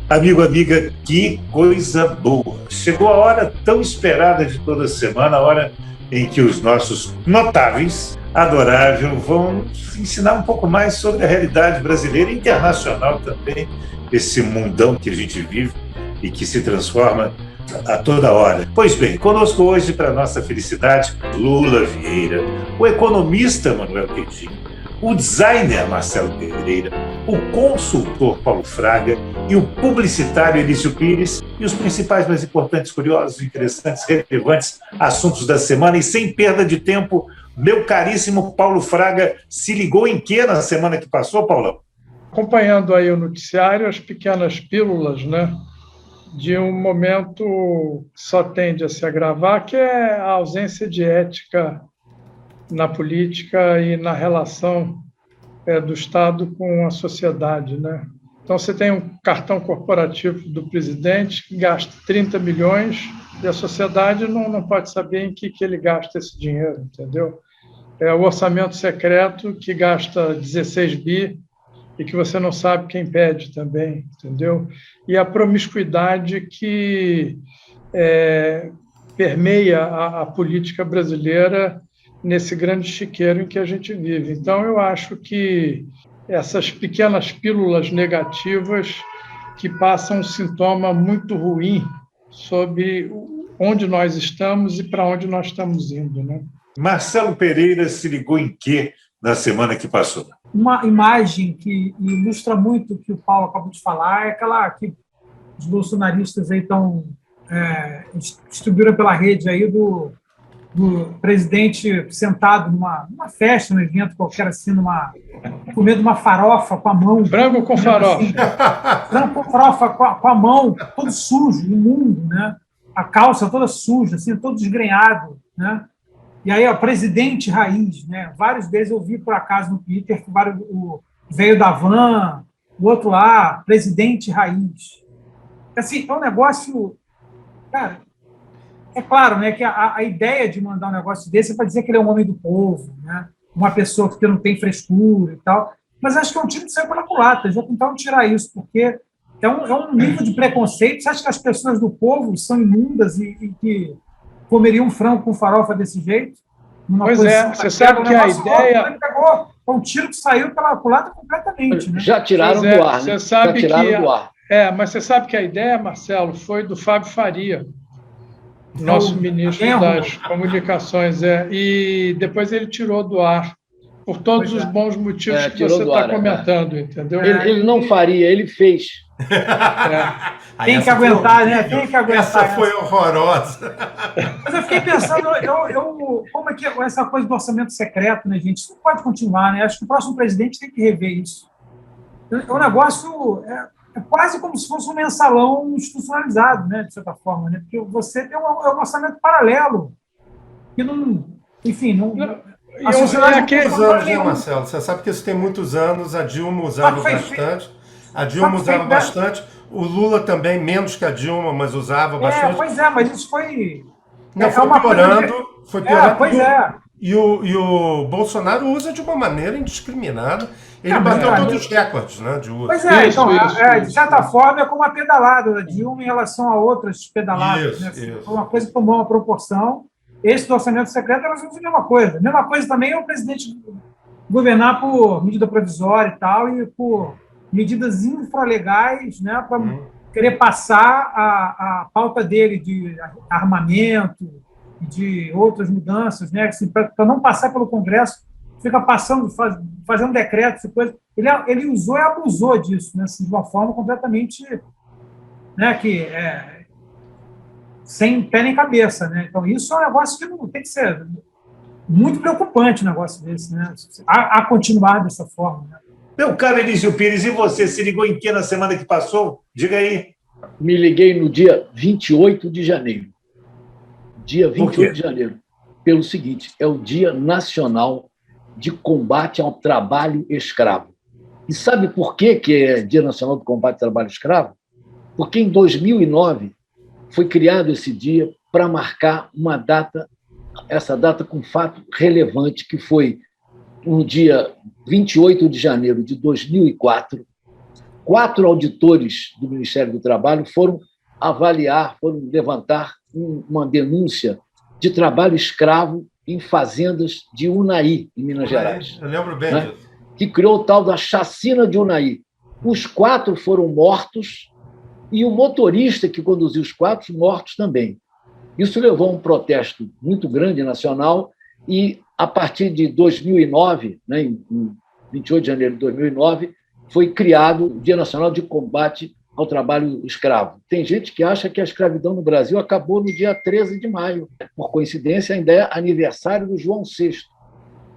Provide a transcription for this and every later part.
Amigo, amiga, que coisa boa! Chegou a hora tão esperada de toda semana, a hora em que os nossos notáveis, adorável, vão nos ensinar um pouco mais sobre a realidade brasileira e internacional também, esse mundão que a gente vive e que se transforma a toda hora. Pois bem, conosco hoje, para nossa felicidade, Lula Vieira, o economista Manuel Quetinho, o designer Marcelo Pereira, o consultor Paulo Fraga e o publicitário Elísio Pires, e os principais, mais importantes, curiosos, interessantes, relevantes assuntos da semana. E sem perda de tempo, meu caríssimo Paulo Fraga, se ligou em quê na semana que passou, Paulão? Acompanhando aí o noticiário, as pequenas pílulas, né, de um momento que só tende a se agravar, que é a ausência de ética na política e na relação do Estado com a sociedade, né? Então, você tem um cartão corporativo do presidente que gasta 30 milhões e a sociedade não pode saber em que ele gasta esse dinheiro, entendeu? É o orçamento secreto que gasta 16 bi e que você não sabe quem pede também, entendeu? E a promiscuidade que permeia a política brasileira nesse grande chiqueiro em que a gente vive. Então, eu acho que essas pequenas pílulas negativas que passam um sintoma muito ruim sobre onde nós estamos e para onde nós estamos indo, né? Marcelo Pereira se ligou em quê na semana que passou? Uma imagem que ilustra muito o que o Paulo acabou de falar é aquela que os bolsonaristas aí estão distribuíram pela rede aí do presidente sentado numa festa, num evento qualquer, assim, comendo uma farofa com a mão. Frango com farofa. Assim, frango com farofa com a mão, todo sujo, imundo, né? A calça toda suja, assim, todo desgrenhado, né? E aí, ó, presidente raiz, né? Vários deles eu vi, por acaso, no Twitter, que o veio da van, o outro lá, presidente raiz. Assim, é um negócio... Cara, é claro, né, que a ideia de mandar um negócio desse é para dizer que ele é um homem do povo, né? Uma pessoa que não tem frescura e tal. Mas acho que é um tiro que saiu pela culatra. Já tentaram tirar isso, porque é um nível de preconceito. Você acha que as pessoas do povo são imundas e que comeriam frango com farofa desse jeito? Pois é, você sabe que a ideia... É um tiro que saiu pela culatra completamente. Né? Já tiraram do ar, né? Você sabe mas você sabe que a ideia, Marcelo, foi do Fábio Faria, nosso ministro das Comunicações, e depois ele tirou do ar, por todos os bons motivos que você está comentando, entendeu? Ele não faria, ele fez. Tem que aguentar, né? Tem que aguentar. Essa foi horrorosa. Mas eu fiquei pensando, como é que essa coisa do orçamento secreto, né, gente? Isso não pode continuar, né? Acho que o próximo presidente tem que rever isso. O negócio é quase como se fosse um mensalão institucionalizado, né, de certa forma, né? Porque você tem um orçamento paralelo que não, enfim, não. A sociedade tem muitos anos, né, Marcelo? Você sabe que isso tem muitos anos. A Dilma usava bastante. Bastante. O Lula também, menos que a Dilma, mas usava bastante. Pois é, mas isso foi. Não, foi piorando. Foi piorando. Pois é. E o Bolsonaro usa de uma maneira indiscriminada. Ele bateu todos os recordes, né, de uso. Pois é, então, de certa forma, é como a pedalada da Dilma em relação a outras pedaladas. Foi uma coisa que tomou uma proporção. Esse do orçamento secreto é a mesma coisa. A mesma coisa também é o presidente governar por medida provisória e tal, e por medidas infralegais, né, para querer passar a pauta dele de armamento e de outras mudanças, né, assim, para não passar pelo Congresso, fica passando, fazendo decretos e coisas. Ele usou e abusou disso, né, assim, de uma forma completamente, né, sem pé nem cabeça, né? Então, isso é um negócio que não tem que ser muito preocupante, um negócio desse, né? A continuar dessa forma, né? Meu caro Elísio Pires, e você se ligou em que na semana que passou? Diga aí. Me liguei no dia 28 de janeiro. Dia 28 de janeiro. Pelo seguinte, é o Dia Nacional de Combate ao Trabalho Escravo. E sabe por que é Dia Nacional do Combate ao Trabalho Escravo? Porque em 2009 foi criado esse dia para marcar uma data, essa data com fato relevante, que foi no dia 28 de janeiro de 2004, 4 auditores do Ministério do Trabalho foram avaliar, foram levantar uma denúncia de trabalho escravo em fazendas de Unai, em Minas Gerais. Eu lembro bem disso. Que criou o tal da chacina de Unai. Os 4 foram mortos e o motorista que conduziu os 4 mortos também. Isso levou a um protesto muito grande nacional e, a partir de 2009, né, em 28 de janeiro de 2009, foi criado o Dia Nacional de Combate ao Trabalho Escravo. Tem gente que acha que a escravidão no Brasil acabou no dia 13 de maio. Por coincidência, ainda é aniversário do João VI,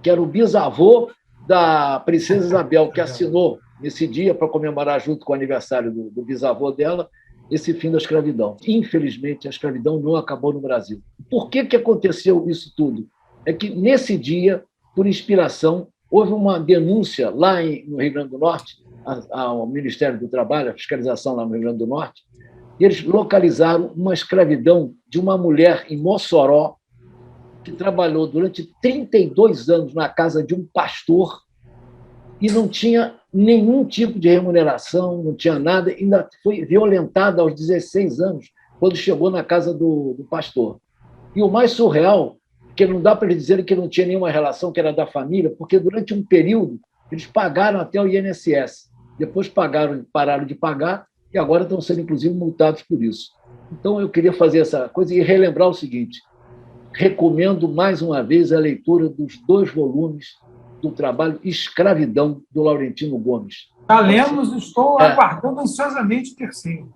que era o bisavô da princesa Isabel, que assinou nesse dia, para comemorar junto com o aniversário do bisavô dela, esse fim da escravidão. Infelizmente, a escravidão não acabou no Brasil. Por que aconteceu isso tudo? É que, nesse dia, por inspiração, houve uma denúncia lá no Rio Grande do Norte, ao Ministério do Trabalho, a fiscalização lá no Rio Grande do Norte, e eles localizaram uma escravidão de uma mulher em Mossoró, que trabalhou durante 32 anos na casa de um pastor e não tinha nenhum tipo de remuneração, não tinha nada, ainda foi violentada aos 16 anos, quando chegou na casa do pastor. E o mais surreal, que não dá para eles dizerem que não tinha nenhuma relação, que era da família, porque durante um período eles pagaram até o INSS, depois pararam de pagar e agora estão sendo, inclusive, multados por isso. Então, eu queria fazer essa coisa e relembrar o seguinte: recomendo mais uma vez a leitura dos 2 volumes do trabalho Escravidão, do Laurentino Gomes. Já lemos, estou aguardando ansiosamente o terceiro.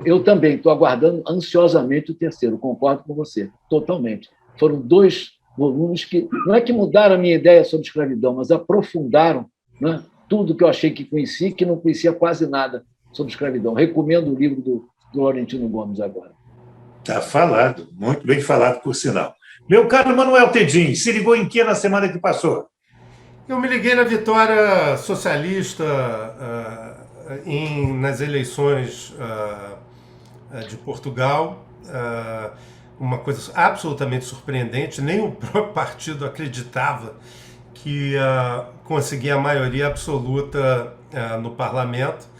Eu também estou aguardando ansiosamente o terceiro, concordo com você, totalmente. Foram 2 volumes que não é que mudaram a minha ideia sobre escravidão, mas aprofundaram, né, tudo que eu achei que conhecia, que não conhecia quase nada sobre escravidão. Recomendo o livro do Laurentino Gomes agora. Está falado, muito bem falado, por sinal. Meu caro Manuel Tedin, se ligou em que na semana que passou? Eu me liguei na vitória socialista nas eleições de Portugal. Uma coisa absolutamente surpreendente, nem o próprio partido acreditava que conseguia a maioria absoluta no parlamento.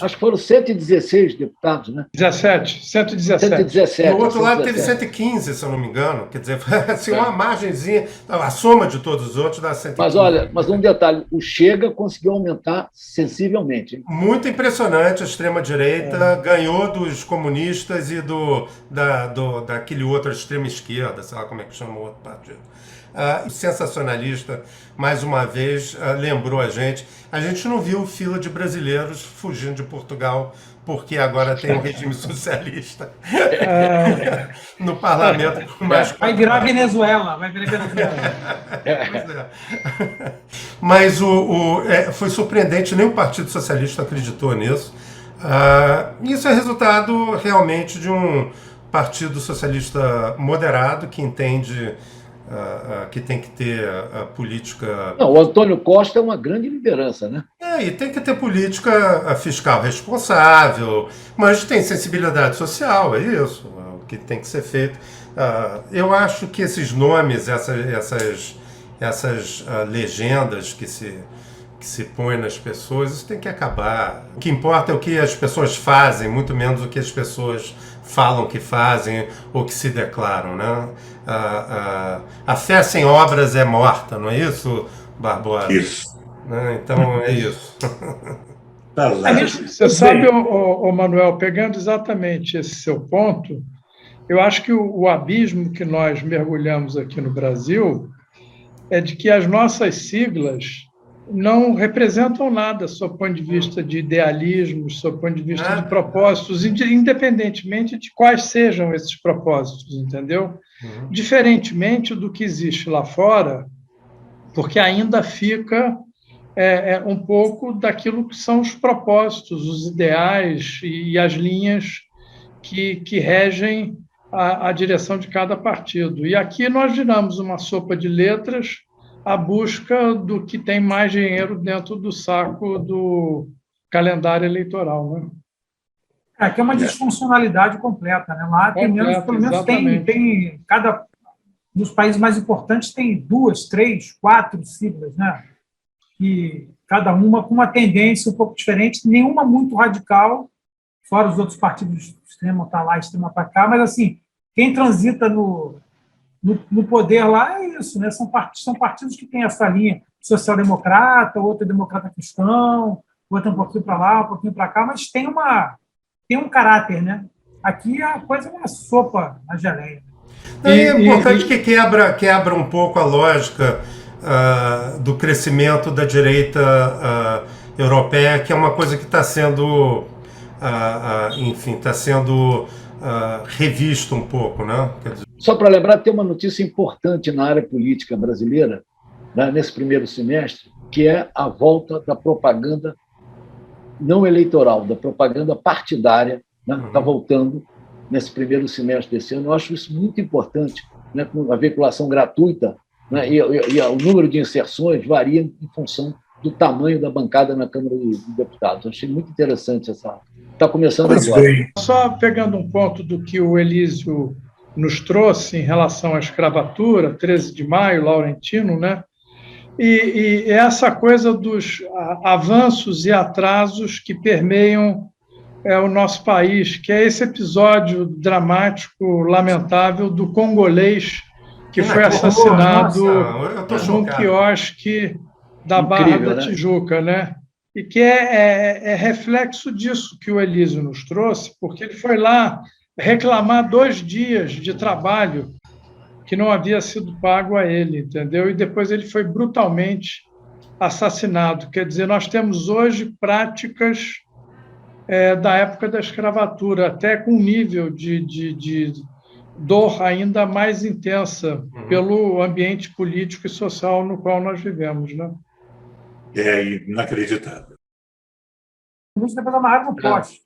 Acho que foram 116 deputados, né? 117. No outro lado teve 115, se eu não me engano. Quer dizer, foi assim, uma margenzinha, a soma de todos os outros dá 115. Mas olha, um detalhe, o Chega conseguiu aumentar sensivelmente. Hein? Muito impressionante, a extrema-direita ganhou dos comunistas e daquele outro extrema-esquerda, sei lá como é que chama o outro partido. Sensacionalista, mais uma vez, lembrou a gente. A gente não viu fila de brasileiros fugindo de Portugal porque agora tem um regime socialista no parlamento. Vai virar Venezuela. Mas foi surpreendente, nem o Partido Socialista acreditou nisso. Isso é resultado realmente de um Partido Socialista moderado que entende que tem que ter a política... Não, o Antônio Costa é uma grande liderança, né? E tem que ter política fiscal responsável, mas tem sensibilidade social, é isso, o que tem que ser feito. Eu acho que esses nomes, essas legendas que se põem nas pessoas, isso tem que acabar. O que importa é o que as pessoas fazem, muito menos o que as pessoas falam que fazem ou que se declaram, né? A fé sem obras é morta, não é isso, Barbosa? Isso. Então, é isso. Você sabe, Manuel, pegando exatamente esse seu ponto, eu acho que o abismo que nós mergulhamos aqui no Brasil é de que as nossas siglas não representam nada, sob o ponto de vista de idealismo, sob o ponto de vista de propósitos, independentemente de quais sejam esses propósitos, entendeu? Uhum. Diferentemente do que existe lá fora, porque ainda fica um pouco daquilo que são os propósitos, os ideais e as linhas que regem a direção de cada partido. E aqui nós viramos uma sopa de letras à busca do que tem mais dinheiro dentro do saco do calendário eleitoral, né? Que é uma disfuncionalidade completa, né? Lá tem menos, pelo menos tem cada dos países mais importantes tem 2, 3, 4 siglas, né? cada uma com uma tendência um pouco diferente, nenhuma muito radical, fora os outros partidos extrema para lá, extrema para cá, mas assim, quem transita no poder lá é isso, né? São partidos que têm essa linha social-democrata, outro é democrata cristão, outro um pouquinho para lá, um pouquinho para cá, mas tem um caráter, né? Aqui a coisa é uma sopa na geleia. É importante que quebra um pouco a lógica do crescimento da direita europeia, que é uma coisa que está sendo, revista um pouco, né? Quer dizer... Só para lembrar, tem uma notícia importante na área política brasileira, né, nesse primeiro semestre, que é a volta da propaganda não eleitoral, da propaganda partidária, né, está voltando nesse primeiro semestre desse ano. Eu acho isso muito importante, né, com a veiculação gratuita, né, e o número de inserções varia em função do tamanho da bancada na Câmara dos Deputados. Eu achei muito interessante essa... Está começando agora. Só pegando um ponto do que o Elísio nos trouxe em relação à escravatura, 13 de maio, Laurentino, né? E essa coisa dos avanços e atrasos que permeiam o nosso país, que é esse episódio dramático, lamentável, do congolês que foi assassinado num quiosque da Barra da Tijuca, né? E que é reflexo disso que o Elísio nos trouxe, porque ele foi lá reclamar 2 dias de trabalho que não havia sido pago a ele, entendeu? E depois ele foi brutalmente assassinado. Quer dizer, nós temos hoje práticas da época da escravatura, até com um nível de dor ainda mais intensa pelo ambiente político e social no qual nós vivemos, né? É inacreditável. Depois amarraram no poste.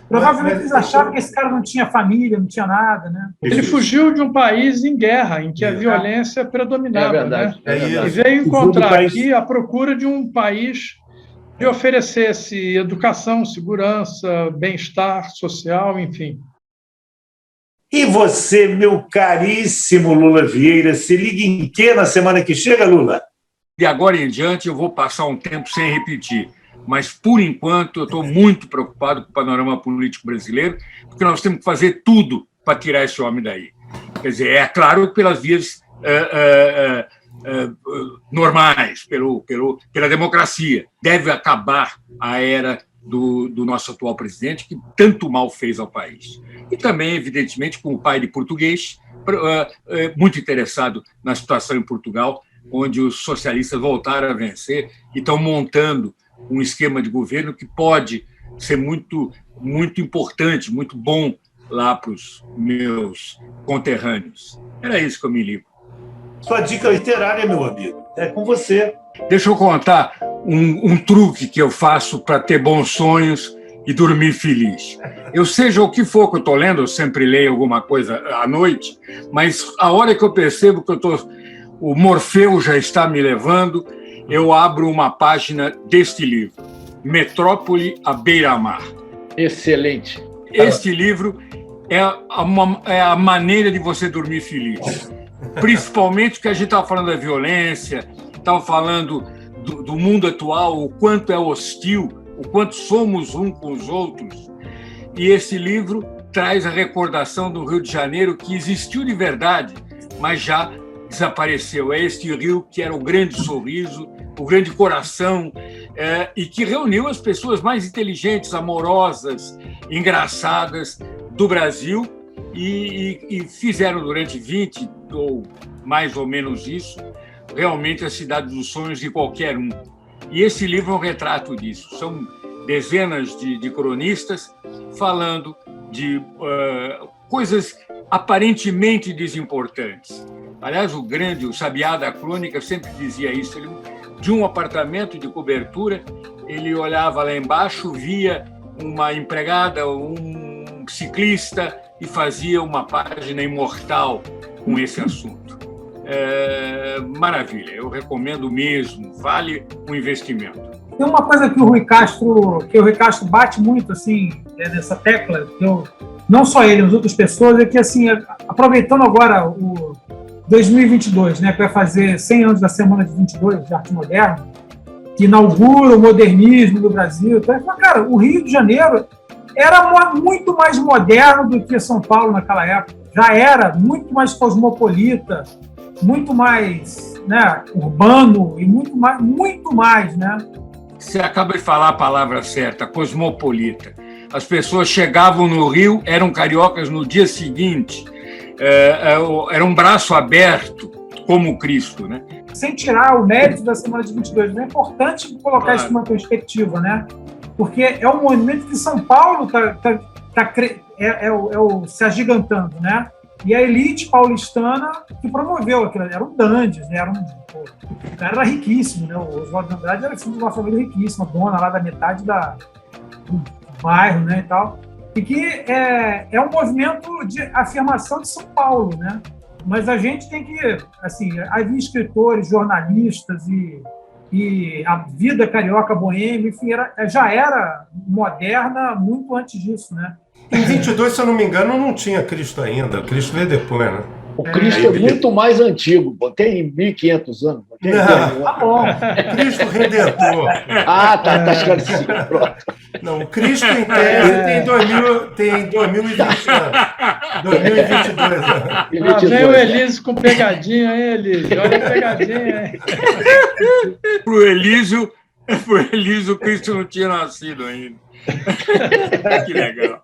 Provavelmente eles achavam que esse cara não tinha família, não tinha nada, né? Ele fugiu de um país em guerra, em que a violência predominava, verdade, né? verdade. E veio encontrar aqui a procura de um país que oferecesse educação, segurança, bem-estar social, enfim. E você, meu caríssimo Lula Vieira, se liga em quê na semana que chega, Lula? De agora em diante, eu vou passar um tempo sem repetir. Mas, por enquanto, eu estou muito preocupado com o panorama político brasileiro, porque nós temos que fazer tudo para tirar esse homem daí. Quer dizer, é claro, pelas vias normais, pela democracia. Deve acabar a era do nosso atual presidente, que tanto mal fez ao país. E também, evidentemente, com o pai de português, muito interessado na situação em Portugal, onde os socialistas voltaram a vencer e estão montando um esquema de governo que pode ser muito, muito importante, muito bom lá para os meus conterrâneos. Era isso que eu me ligo. Sua dica literária, meu amigo, é com você. Deixa eu contar um truque que eu faço para ter bons sonhos e dormir feliz. Eu, seja o que for que eu estou lendo, eu sempre leio alguma coisa à noite, mas a hora que eu percebo que o Morfeu já está me levando, eu abro uma página deste livro, Metrópole à beira-mar. Excelente. Este livro é a maneira de você dormir feliz. Principalmente que a gente estava falando da violência, estava falando do mundo atual, o quanto é hostil, o quanto somos um com os outros. E esse livro traz a recordação do Rio de Janeiro, que existiu de verdade, mas já desapareceu. É este rio que era o grande sorriso, o grande coração, e que reuniu as pessoas mais inteligentes, amorosas, engraçadas do Brasil e fizeram durante 20 ou mais ou menos isso, realmente a cidade dos sonhos de qualquer um. E esse livro é um retrato disso. São dezenas de cronistas falando de coisas aparentemente desimportantes. Aliás, o Sabiá da Crônica sempre dizia isso. Ele, de um apartamento de cobertura, ele olhava lá embaixo, via uma empregada, um ciclista e fazia uma página imortal com esse assunto. Maravilha, eu recomendo mesmo, vale o investimento. Tem uma coisa que o Rui Castro bate muito assim, nessa tecla, não só ele, mas outras pessoas, é que assim, aproveitando agora o 2022, né, que vai fazer 100 anos da Semana de 22 de Arte Moderna, que inaugura o modernismo do Brasil. Então, cara, o Rio de Janeiro era muito mais moderno do que São Paulo naquela época. Já era muito mais cosmopolita, muito mais, né, urbano e muito mais, né? Você acaba de falar a palavra certa, cosmopolita. As pessoas chegavam no Rio, eram cariocas no dia seguinte, era um braço aberto, como Cristo, né? Sem tirar o mérito da Semana de 22, é importante colocar isso numa perspectiva, né? Porque é um movimento que São Paulo se agigantando, né? E a elite paulistana que promoveu aquilo, eram dandes, né? O cara era riquíssimo, né? O Oswaldo de Andrade era filho de uma família riquíssima, dona lá da metade do bairro, né, e tal. E que é um movimento de afirmação de São Paulo, né? Mas a gente tem que, assim, havia escritores, jornalistas e a vida carioca boêmia, enfim, já era moderna muito antes disso, né? Em 22, se eu não me engano, não tinha Cristo ainda. O Cristo veio depois, né? O Cristo é muito mais antigo, tem 1.500 anos. Tá bom. Cristo Redentor. Tá esclarecido. Pronto. Não, o Cristo, em tese, tem 2020 anos. 2022 anos. Lá vem o Elísio com pegadinha, hein, Elísio? Olha a pegadinha, hein? Pro Elísio, o Cristo não tinha nascido ainda. Que legal.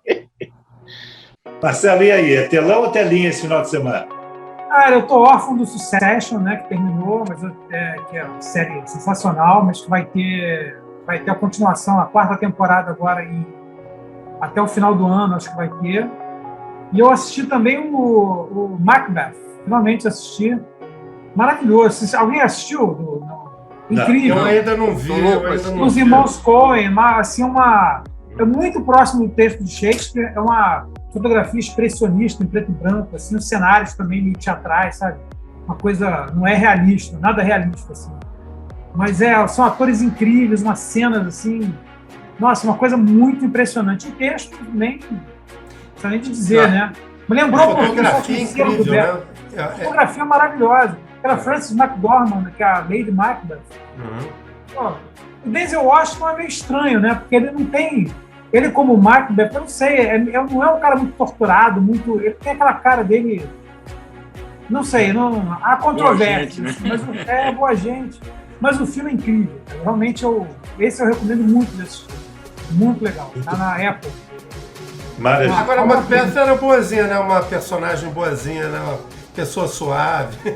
Marcelo, e aí? É telão ou telinha esse final de semana? Cara, eu tô órfão do Succession, né, que terminou, mas que é uma série sensacional, mas que vai ter a continuação, a 4ª temporada agora até o final do ano, acho que vai ter. E eu assisti também o Macbeth, finalmente assisti. Maravilhoso. Alguém assistiu? Incrível. Eu ainda não vi. Os irmãos Coen, assim, é muito próximo do texto de Shakespeare, é uma fotografia expressionista em preto e branco, assim, os cenários também meio teatrais, sabe? Uma coisa, não é realista, nada realista, assim. Mas são atores incríveis, umas cenas, assim, nossa, uma coisa muito impressionante. O texto, nem precisa nem de dizer, né? Me lembrou um pouquinho a fotografia incrível, né? A fotografia maravilhosa. Aquela Frances McDormand, que é a Lady Macbeth. Pô, o Denzel Washington é meio estranho, né? Porque ele não tem... Ele, como Macbeth, eu não sei, não é um cara muito torturado, muito... Ele tem aquela cara dele... Não sei, há controvérsia. Né? Mas boa gente. Mas o filme é incrível. Realmente, esse eu recomendo muito de assistir. Muito legal. Tá na Apple. Maravilha. Agora, a Macbeth era boazinha, né? Uma personagem boazinha, né? Uma pessoa suave.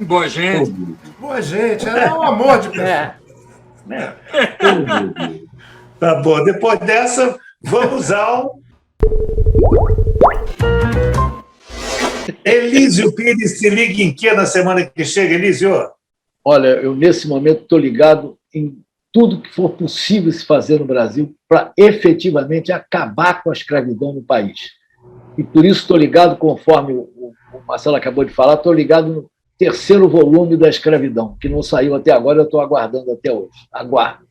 Boa gente. Boa gente. Ela é um amor de pessoa. Tá bom. Depois dessa, vamos ao... Elísio Pires se liga em que na semana que chega, Elísio? Olha, eu nesse momento estou ligado em tudo que for possível se fazer no Brasil para efetivamente acabar com a escravidão no país. E por isso estou ligado, conforme o Marcelo acabou de falar, estou ligado no 3º volume da escravidão, que não saiu até agora, eu estou aguardando até hoje. Aguardo.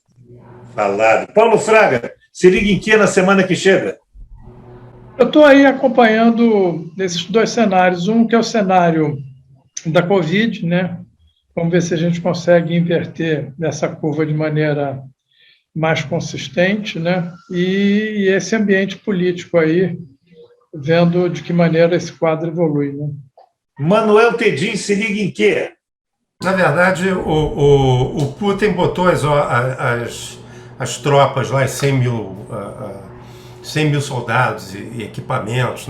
Falado. Paulo Fraga, se liga em que na semana que chega? Eu estou aí acompanhando esses 2 cenários. Um que é o cenário da Covid, né? Vamos ver se a gente consegue inverter essa curva de maneira mais consistente, né? E esse ambiente político aí, vendo de que maneira esse quadro evolui, né? Manuel Tedim se liga em quê? Na verdade, o Putin botou as tropas lá, 100 mil soldados e equipamentos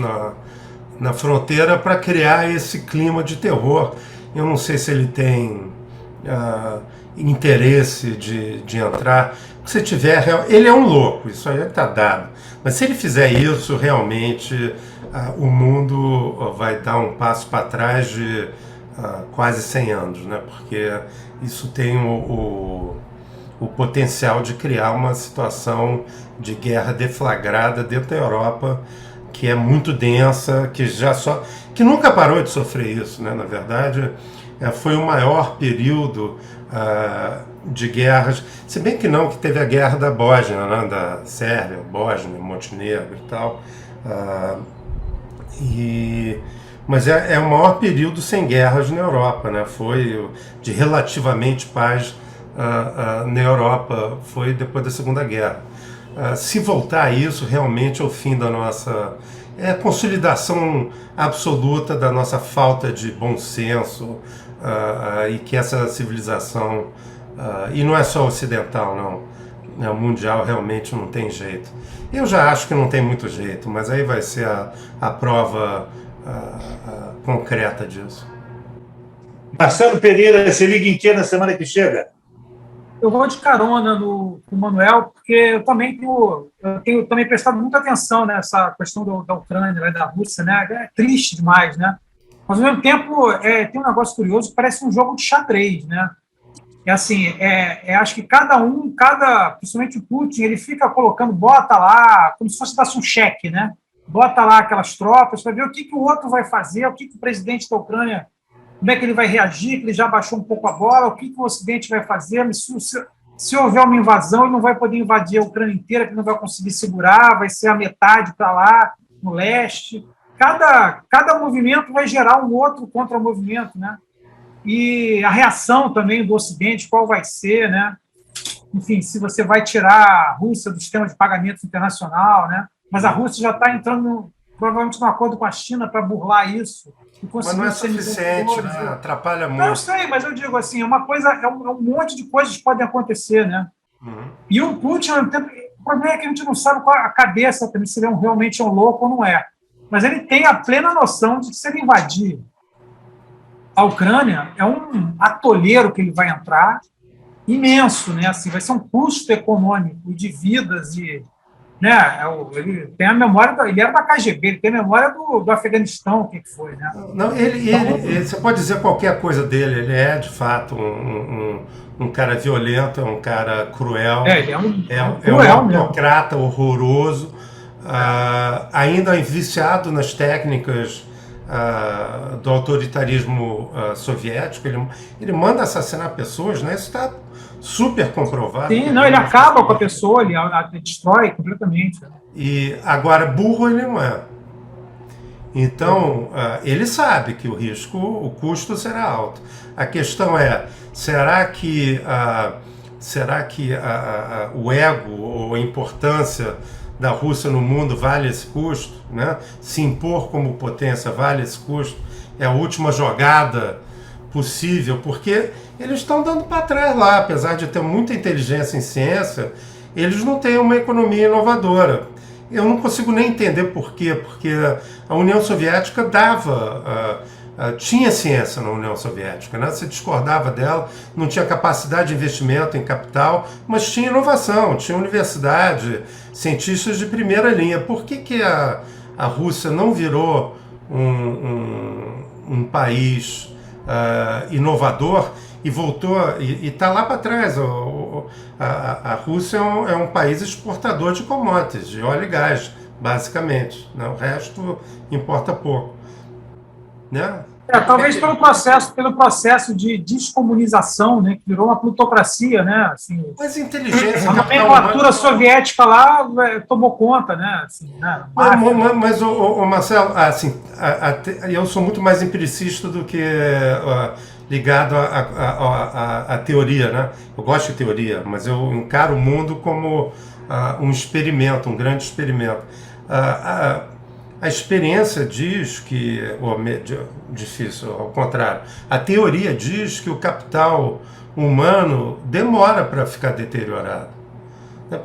na fronteira para criar esse clima de terror. Eu não sei se ele tem interesse de entrar. Se tiver, ele é um louco, isso aí está dado. Mas se ele fizer isso, realmente o mundo vai dar um passo para trás de quase 100 anos, né? Porque isso tem o potencial de criar uma situação de guerra deflagrada dentro da Europa, que é muito densa, que nunca parou de sofrer isso, né? Na verdade, foi o maior período de guerras, se bem que não, que teve a guerra da Bósnia, né? Da Sérvia, Bósnia, Montenegro e tal, mas é o maior período sem guerras na Europa, né? Foi de relativamente paz na Europa, foi depois da Segunda Guerra. Se voltar a isso, realmente é o fim da nossa... É a consolidação absoluta da nossa falta de bom senso, e que essa civilização, e não é só ocidental, não, mundial realmente não tem jeito. Eu já acho que não tem muito jeito, mas aí vai ser a prova concreta disso. Marcelo Pereira, se liga em que na semana que chega? Eu vou de carona com o Manuel, porque eu também tenho também prestado muita atenção nessa questão da Ucrânia, né, da Rússia, né? É triste demais, né? Mas, ao mesmo tempo, tem um negócio curioso que parece um jogo de xadrez, né? É assim, acho que principalmente o Putin, ele fica colocando, bota lá, como se fosse dar um cheque, né? Bota lá aquelas tropas para ver o que o outro vai fazer, o que o presidente da Ucrânia, como é que ele vai reagir, que ele já baixou um pouco a bola, o que o Ocidente vai fazer, se houver uma invasão, ele não vai poder invadir a Ucrânia inteira, que não vai conseguir segurar, vai ser a metade para lá, no leste. Cada movimento vai gerar um outro contra-movimento, né? E a reação também do Ocidente, qual vai ser, né? Enfim, se você vai tirar a Rússia do sistema de pagamento internacional, né? Mas a Rússia já está entrando provavelmente num acordo com a China para burlar isso. Mas não é suficiente, né? Atrapalha muito. Não, eu sei, mas eu digo assim, um monte de coisas que podem acontecer, né? Uhum. E o Putin, o problema é que a gente não sabe qual a cabeça também, se ele realmente é um louco ou não é. Mas ele tem a plena noção de que se ele invadir a Ucrânia, é um atoleiro que ele vai entrar imenso, né? Assim, vai ser um custo econômico de vidas e, né? Ele tem a memória, ele era da KGB, ele tem a memória do Afeganistão, o que foi, né? Não, ele, você pode dizer qualquer coisa dele, ele é de fato um cara violento, é um cara cruel, ele é um autocrata horroroso, ainda viciado nas técnicas do autoritarismo soviético. Ele manda assassinar pessoas, né? Isso está super comprovado. Sim, não, ele acaba com a pessoa, ele destrói completamente. E agora, burro ele não é. Então, ele sabe que o custo será alto. A questão é, será que o ego ou a importância da Rússia no mundo vale esse custo, né? Se impor como potência vale esse custo? É a última jogada possível, porque eles estão dando para trás lá, apesar de ter muita inteligência em ciência, eles não têm uma economia inovadora. Eu não consigo nem entender por quê, porque a União Soviética tinha ciência na União Soviética, né? Se discordava dela, não tinha capacidade de investimento em capital, mas tinha inovação, tinha universidade, cientistas de primeira linha. Por que a Rússia não virou um país inovador e voltou, e está lá para trás? A Rússia é um país exportador de commodities, de óleo e gás, basicamente, né? O resto importa pouco, né? Talvez pelo processo de descomunização, né, que virou uma plutocracia, né? Assim, mas inteligência. A nomenclatura soviética lá tomou conta, né? Assim, né? Mas Marcelo, assim, eu sou muito mais empiricista do que ligado à teoria, né? Eu gosto de teoria, mas eu encaro o mundo como um experimento, um grande experimento. A experiência diz que, difícil, ao contrário, a teoria diz que o capital humano demora para ficar deteriorado.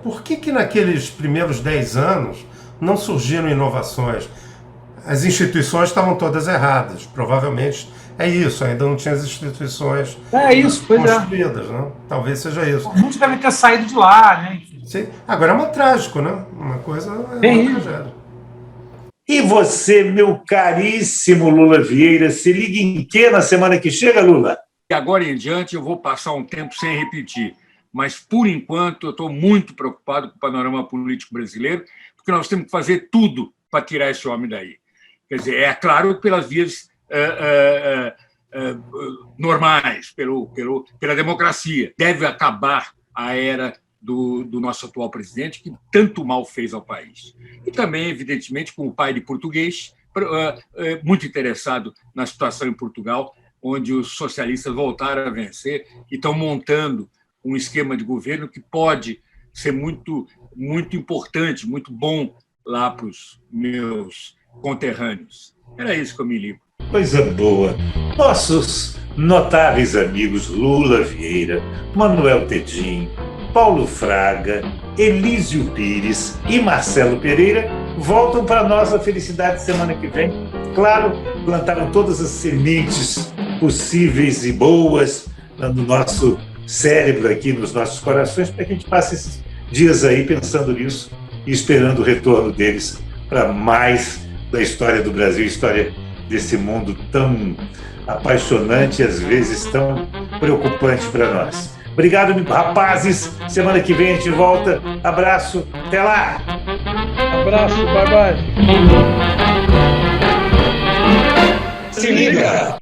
Por que naqueles primeiros 10 anos não surgiram inovações? As instituições estavam todas erradas, provavelmente é isso, ainda não tinha as instituições construídas, né? Talvez seja isso. Muitos devem ter saído de lá, né? Sim. Agora é trágico, né? Uma coisa uma tragédia. E você, meu caríssimo Lula Vieira, se liga em que na semana que chega, Lula? E agora em diante eu vou passar um tempo sem repetir, mas por enquanto eu estou muito preocupado com o panorama político brasileiro, porque nós temos que fazer tudo para tirar esse homem daí. Quer dizer, é claro, pelas vias normais, pela democracia. Deve acabar a era do nosso atual presidente, que tanto mal fez ao país. E também, evidentemente, com o pai de português, muito interessado na situação em Portugal, onde os socialistas voltaram a vencer e estão montando um esquema de governo que pode ser muito, muito importante, muito bom lá para os meus conterrâneos. Era isso que eu me lembro. Coisa boa. Nossos notáveis amigos Lula Vieira, Manuel Tedim, Paulo Fraga, Elísio Pires e Marcelo Pereira voltam para a nossa felicidade semana que vem. Claro, plantaram todas as sementes possíveis e boas no nosso cérebro aqui, nos nossos corações, para que a gente passe esses dias aí pensando nisso e esperando o retorno deles para mais da história do Brasil, história desse mundo tão apaixonante e às vezes tão preocupante para nós. Obrigado, rapazes. Semana que vem a gente volta. Abraço. Até lá. Abraço. Bye, bye. Se liga.